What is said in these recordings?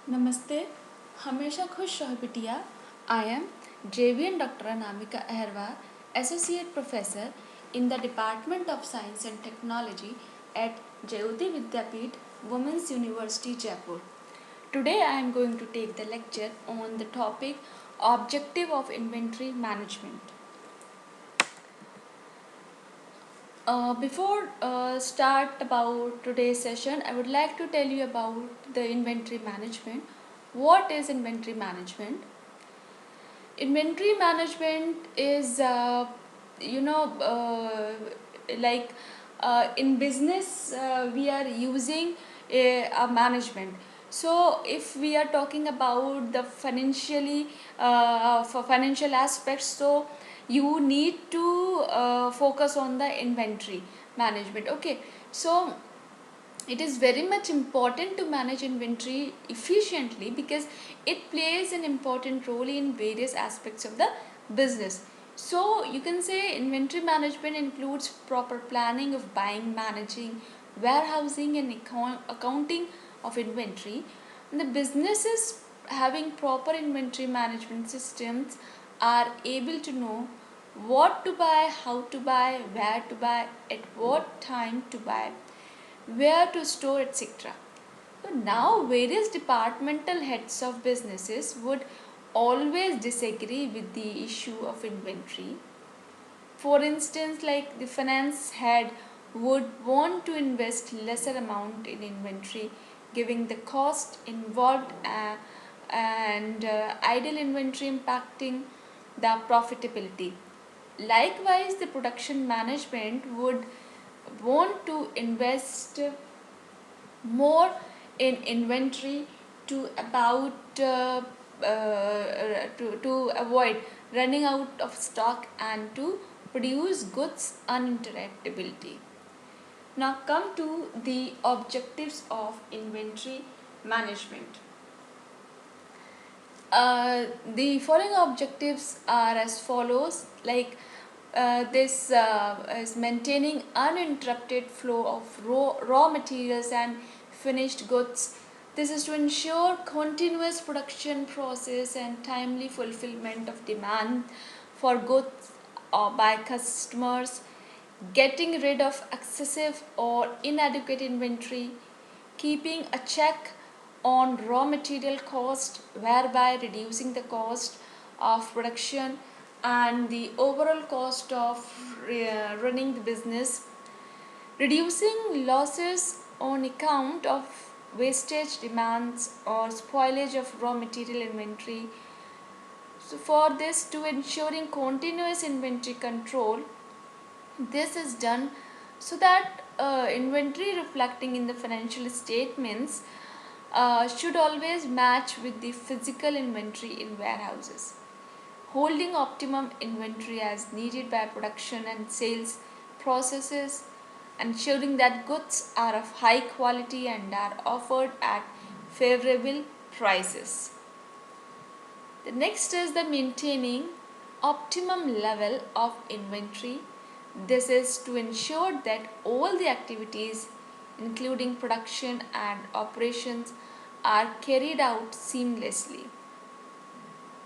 नमस्ते, हमेशा खुश रहो बिटिया। I am JVN Dr. Anamika Aharwal, Associate Professor in the Department of Science and Technology at Jayoti Vidyapeeth, Women's University, Jaipur. Today I am going to take the lecture on the topic Objective of Inventory Management. Before start about today's session, I would like to tell you about the inventory management. What is inventory management? Inventory management is, you know, like in business we are using a management. So if we are talking about the financially for financial aspects, so you need to focus on the inventory management. Okay, so it is very much important to manage inventory efficiently because it plays an important role in various aspects of the business. So you can say inventory management includes proper planning of buying, managing, warehousing and accounting of inventory. And the businesses having proper inventory management systems are able to know what to buy, how to buy, where to buy, at what time to buy, where to store, etc. So now various departmental heads of businesses would always disagree with the issue of inventory. For instance, like the finance head would want to invest lesser amount in inventory, giving the cost involved and idle inventory impacting the profitability. Likewise, the production management would want to invest more in inventory to about to avoid running out of stock and to produce goods uninterruptibility. Now come to the objectives of inventory management. The following objectives are as follows, like this is maintaining uninterrupted flow of raw materials and finished goods. This is to ensure continuous production process and timely fulfillment of demand for goods by customers, getting rid of excessive or inadequate inventory, keeping a check on raw material cost, whereby reducing the cost of production and the overall cost of running the business, reducing losses on account of wastage demands or spoilage of raw material inventory. So for this, to ensuring continuous inventory control, this is done so that inventory reflecting in the financial statements should always match with the physical inventory in warehouses. Holding optimum inventory as needed by production and sales processes, ensuring that goods are of high quality and are offered at favorable prices. The next is the maintaining optimum level of inventory. This is to ensure that all the activities, including production and operations, are carried out seamlessly.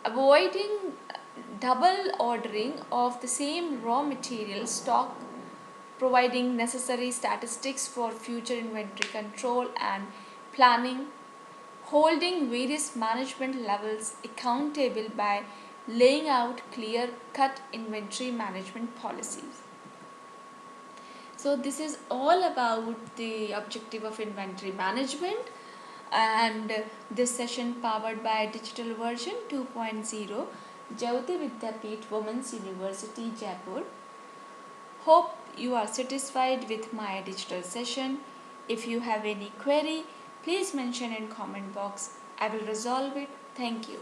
Avoiding double ordering of the same raw material stock, providing necessary statistics for future inventory control and planning, holding various management levels accountable by laying out clear cut inventory management policies. So this is all about the objective of inventory management, and this session powered by digital version 2.0 Jayoti Vidyapeeth Women's University Jaipur. Hope you are satisfied with my digital session. If you have any query, please mention in comment box. I will resolve it. Thank you.